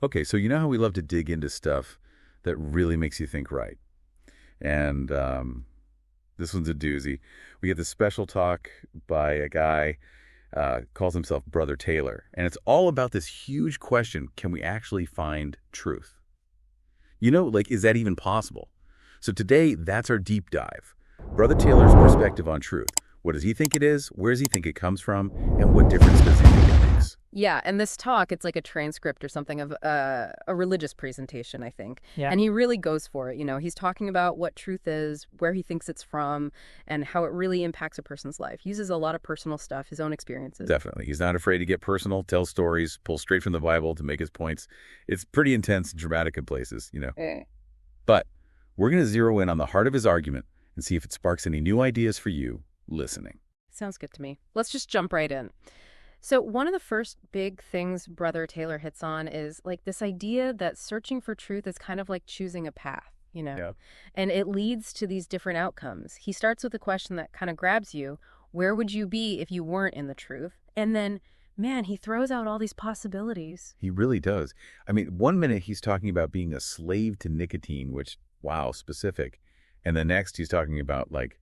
Okay, so you know how we love to dig into stuff that really makes you think right. And this one's a doozy. We get this special talk by a guy, calls himself Brother Taylor. And it's all about this huge question, can we actually find truth? You know, like, is that even possible? So today, that's our deep dive. Brother Taylor's perspective on truth. What does he think it is? Where does he think it comes from? And what difference does he think it makes? Yeah, and this talk, it's like a transcript or something of a religious presentation, I think. Yeah. And he really goes for it. You know, he's talking about what truth is, where he thinks it's from, and how it really impacts a person's life. He uses a lot of personal stuff, his own experiences. Definitely. He's not afraid to get personal, tell stories, pull straight from the Bible to make his points. It's pretty intense and dramatic in places, you know. But we're going to zero in on the heart of his argument and see if it sparks any new ideas for you listening. Sounds good to me. Let's just jump right in. So one of the first big things Brother Taylor hits on is like this idea that searching for truth is kind of like choosing a path, you know, Yeah. and it leads to these different outcomes. He starts with a question that kind of grabs you. Where would you be if you weren't in the truth? And then, man, he throws out all these possibilities. He really does. I mean, one minute he's talking about being a slave to nicotine, which, wow, specific. And the next he's talking about like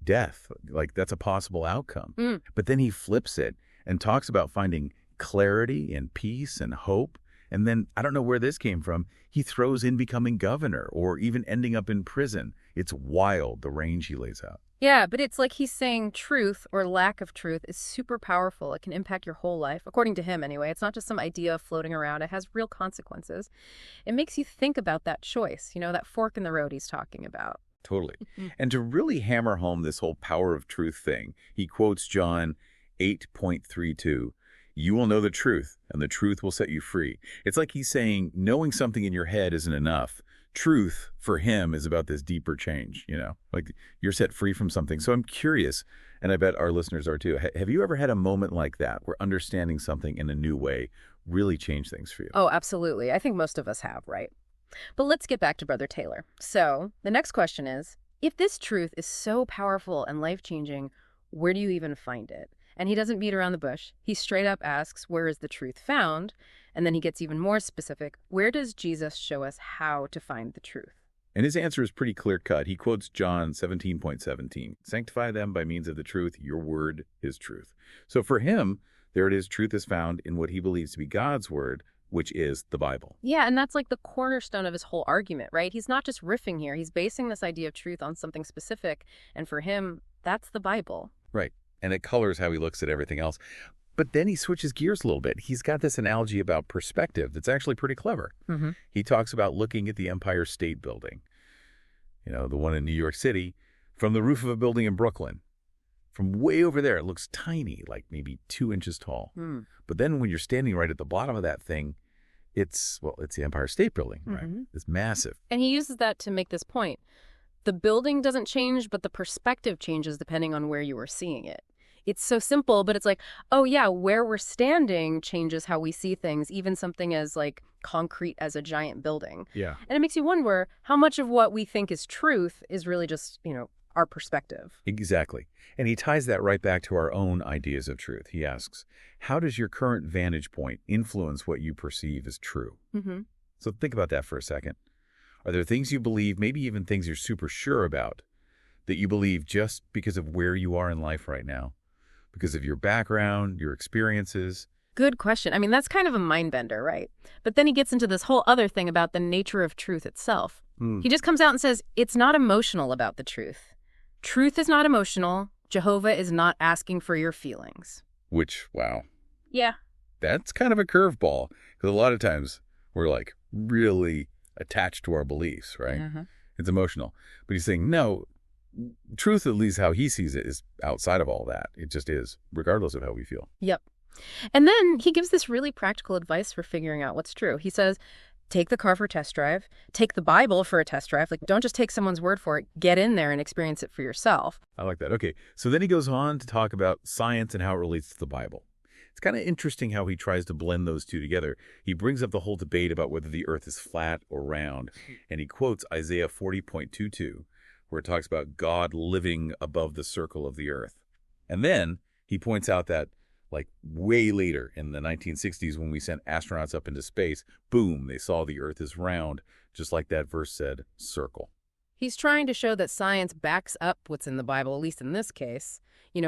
death, like that's a possible outcome. But then he flips it and talks about finding clarity and peace and hope. And then, I don't know where this came from, he throws in becoming governor or even ending up in prison. It's wild, the range he lays out. Yeah, but it's like he's saying truth or lack of truth is super powerful. It can impact your whole life, according to him anyway. It's not just some idea floating around. It has real consequences. It makes you think about that choice, you know, that fork in the road he's talking about. Totally. And to really hammer home this whole power of truth thing, he quotes John 8:32. You will know the truth, and the truth will set you free. It's like he's saying knowing something in your head isn't enough. Truth, for him, is about this deeper change, you know, like you're set free from something. So I'm curious, and I bet our listeners are too, have you ever had a moment like that where understanding something in a new way really changed things for you? Oh, absolutely. I think most of us have, right? But let's get back to Brother Taylor. So the next question is, if this truth is so powerful and life-changing, where do you even find it? And he doesn't beat around the bush. He straight up asks, where is the truth found? And then he gets even more specific. Where does Jesus show us how to find the truth? And his answer is pretty clear-cut. He quotes John 17:17. Sanctify them by means of the truth. Your word is truth. So for him, there it is. Truth is found in what he believes to be God's word, which is the Bible. Yeah, and that's like the cornerstone of his whole argument, right? He's not just riffing here. He's basing this idea of truth on something specific. And for him, that's the Bible. Right. And it colors how he looks at everything else. But then he switches gears a little bit. He's got this analogy about perspective that's actually pretty clever. He talks about looking at the Empire State Building, you know, the one in New York City, from the roof of a building in Brooklyn. From way over there, it looks tiny, like maybe 2 inches tall. But then when you're standing right at the bottom of that thing, it's the Empire State Building, right? It's massive. And he uses that to make this point. The building doesn't change, but the perspective changes depending on where you are seeing it. It's so simple, but it's like, oh yeah, where we're standing changes how we see things, even something as like concrete as a giant building. Yeah. And it makes you wonder how much of what we think is truth is really just, you know, our perspective. Exactly. And he ties that right back to our own ideas of truth. He asks, how does your current vantage point influence what you perceive as true? So think about that for a second. Are there things you believe, maybe even things you're super sure about, that you believe just because of where you are in life right now? Because of your background, your experiences? Good question. I mean, that's kind of a mind bender, right? But then he gets into this whole other thing about the nature of truth itself. He just comes out and says, it's not emotional about the truth. Truth is not emotional. Jehovah is not asking for your feelings. Which, wow. Yeah. That's kind of a curveball. Because a lot of times we're like really attached to our beliefs, right? It's emotional. But he's saying, no, truth, at least how he sees it, is outside of all that. It just is, regardless of how we feel. Yep. And then he gives this really practical advice for figuring out what's true. He says, take the car for a test drive, take the Bible for a test drive. Like, don't just take someone's word for it. Get in there and experience it for yourself. I like that. Okay, so then he goes on to talk about science and how it relates to the Bible. It's kind of interesting how he tries to blend those two together. He brings up the whole debate about whether the earth is flat or round, and he quotes Isaiah 40:22, where it talks about God living above the circle of the earth. And then he points out that Like way later in the 1960s when we sent astronauts up into space, boom, they saw the Earth is round, just like that verse said, circle. He's trying to show that science backs up what's in the Bible, at least in this case,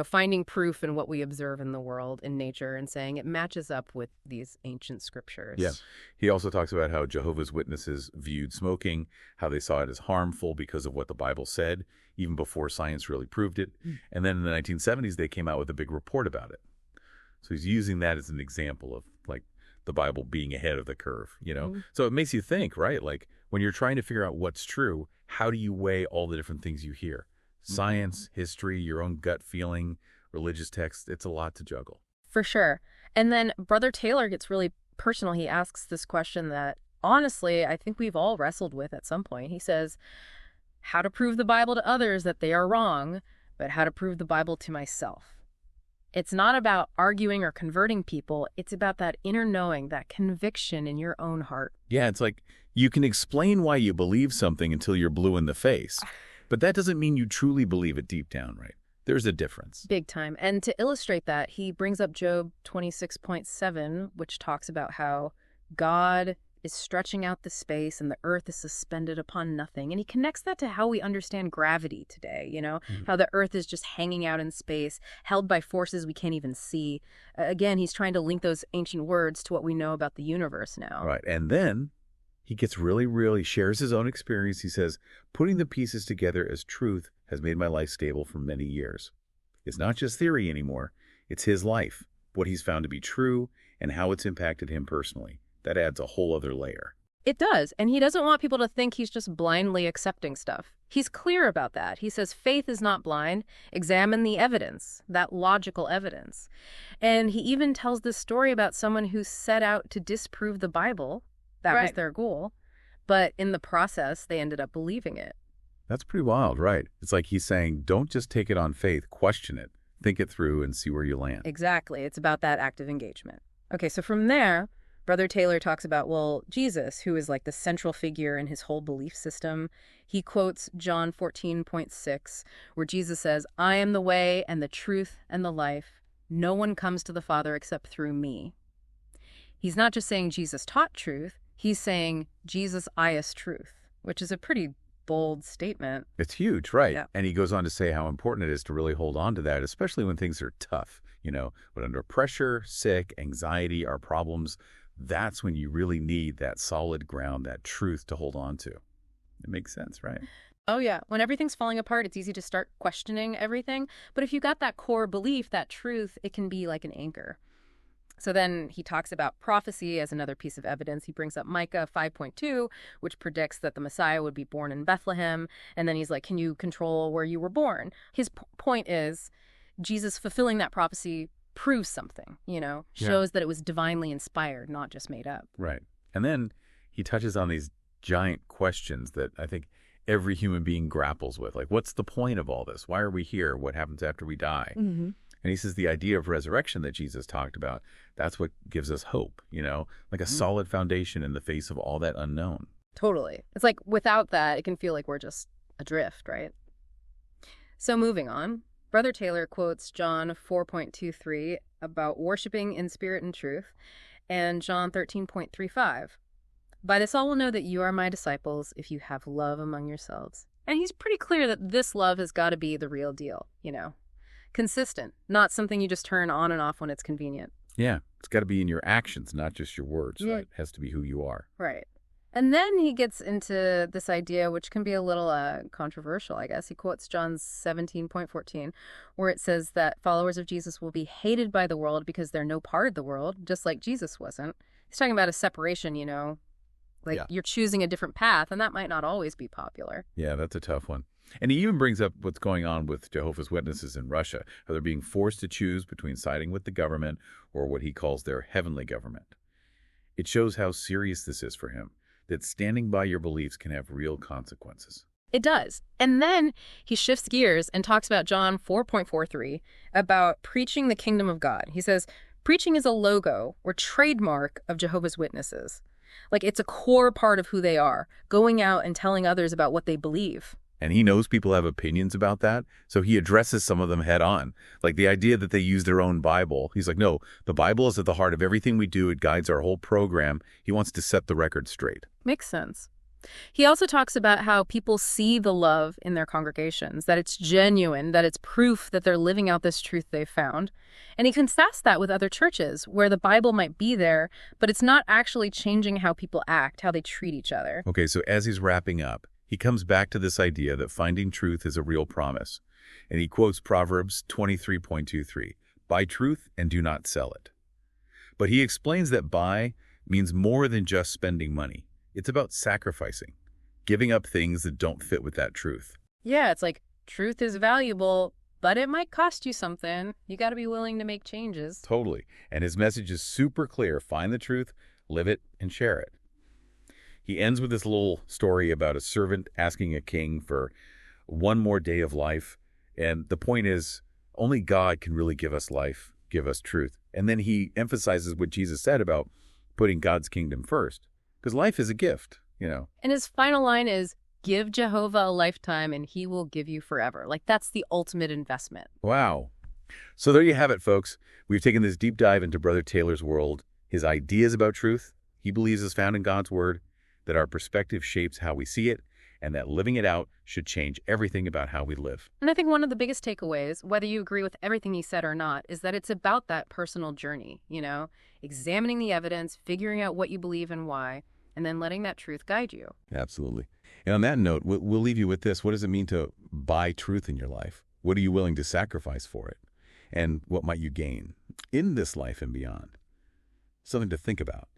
finding proof in what we observe in the world, in nature, and saying it matches up with these ancient scriptures. Yeah. He also talks about how Jehovah's Witnesses viewed smoking, how they saw it as harmful because of what the Bible said, even before science really proved it. And then in the 1970s, they came out with a big report about it. So he's using that as an example of, like, the Bible being ahead of the curve, So it makes you think, right? Like, when you're trying to figure out what's true, how do you weigh all the different things you hear? Science, history, your own gut feeling, religious texts, it's a lot to juggle. For sure. And then Brother Taylor gets really personal. He asks this question that, honestly, I think we've all wrestled with at some point. He says, how to prove the Bible to others that they are wrong, but how to prove the Bible to myself. It's not about arguing or converting people. It's about that inner knowing, that conviction in your own heart. Yeah, it's like you can explain why you believe something until you're blue in the face, but that doesn't mean you truly believe it deep down, right? There's a difference. Big time. And to illustrate that, he brings up Job 26.7, which talks about how God is stretching out the space and the earth is suspended upon nothing. And he connects that to how we understand gravity today, how the earth is just hanging out in space, held by forces we can't even see. Again, he's trying to link those ancient words to what we know about the universe now. Right. And then he gets really shares his own experience. He says, putting the pieces together as truth has made my life stable for many years. It's not just theory anymore. It's his life, what he's found to be true, and how it's impacted him personally. That adds a whole other layer. It does. And he doesn't want people to think he's just blindly accepting stuff. He's clear about that. He says faith is not blind. Examine the evidence, that logical evidence. And he even tells this story about someone who set out to disprove the Bible. That was their goal. But in the process, they ended up believing it. That's pretty wild, right? It's like he's saying, don't just take it on faith, question it, think it through, and see where you land. Exactly. It's about that active engagement. Okay, so from there, Brother Taylor talks about, Jesus, who is like the central figure in his whole belief system. He quotes John 14.6, where Jesus says, I am the way and the truth and the life. No one comes to the Father except through me. He's not just saying Jesus taught truth. He's saying Jesus is truth, which is a pretty bold statement. It's huge, right? Yeah. And he goes on to say how important it is to really hold on to that, especially when things are tough, but under pressure, sick, anxiety, our problems, that's when you really need that solid ground, that truth to hold on to. It makes sense, right? Oh, yeah. When everything's falling apart, it's easy to start questioning everything. But if you got that core belief, that truth, it can be like an anchor. So then he talks about prophecy as another piece of evidence. He brings up Micah 5.2, which predicts that the Messiah would be born in Bethlehem. And then he's like, can you control where you were born? His point is Jesus fulfilling that prophecy proves something, shows that it was divinely inspired, not just made up. Right. And then he touches on these giant questions that I think every human being grapples with. Like, what's the point of all this? Why are we here? What happens after we die? Mm-hmm. And he says the idea of resurrection that Jesus talked about, that's what gives us hope, like a solid foundation in the face of all that unknown. Totally. It's like without that, it can feel like we're just adrift, right? So moving on, Brother Taylor quotes John 4.23 about worshiping in spirit and truth, and John 13.35. By this all will know that you are my disciples if you have love among yourselves. And he's pretty clear that this love has got to be the real deal, consistent, not something you just turn on and off when it's convenient. Yeah, it's got to be in your actions, not just your words, right? It has to be who you are. Right. And then he gets into this idea, which can be a little controversial, I guess. He quotes John 17.14, where it says that followers of Jesus will be hated by the world because they're no part of the world, just like Jesus wasn't. He's talking about a separation, you're choosing a different path, and that might not always be popular. Yeah, that's a tough one. And he even brings up what's going on with Jehovah's Witnesses in Russia, how they're being forced to choose between siding with the government or what he calls their heavenly government. It shows how serious this is for him, that standing by your beliefs can have real consequences. It does. And then he shifts gears and talks about John 4.43, about preaching the kingdom of God. He says, preaching is a logo or trademark of Jehovah's Witnesses. Like, it's a core part of who they are, going out and telling others about what they believe. And he knows people have opinions about that, so he addresses some of them head on. Like the idea that they use their own Bible. He's like, no, the Bible is at the heart of everything we do. It guides our whole program. He wants to set the record straight. Makes sense. He also talks about how people see the love in their congregations, that it's genuine, that it's proof that they're living out this truth they've found. And he contrasts that with other churches, where the Bible might be there, but it's not actually changing how people act, how they treat each other. Okay, so as he's wrapping up, he comes back to this idea that finding truth is a real promise. And he quotes Proverbs 23:23, "Buy truth and do not sell it." But he explains that buy means more than just spending money. It's about sacrificing, giving up things that don't fit with that truth. Yeah, it's like truth is valuable, but it might cost you something. You got to be willing to make changes. Totally. And his message is super clear. Find the truth, live it, and share it. He ends with this little story about a servant asking a king for one more day of life. And the point is, only God can really give us life, give us truth. And then he emphasizes what Jesus said about putting God's kingdom first. Because life is a gift, you know. And his final line is, give Jehovah a lifetime and he will give you forever. Like, that's the ultimate investment. Wow. So there you have it, folks. We've taken this deep dive into Brother Taylor's world, his ideas about truth he believes is found in God's word, that our perspective shapes how we see it, and that living it out should change everything about how we live. And I think one of the biggest takeaways, whether you agree with everything he said or not, is that it's about that personal journey, examining the evidence, figuring out what you believe and why, and then letting that truth guide you. Absolutely. And on that note, we'll leave you with this. What does it mean to buy truth in your life? What are you willing to sacrifice for it? And what might you gain in this life and beyond? Something to think about.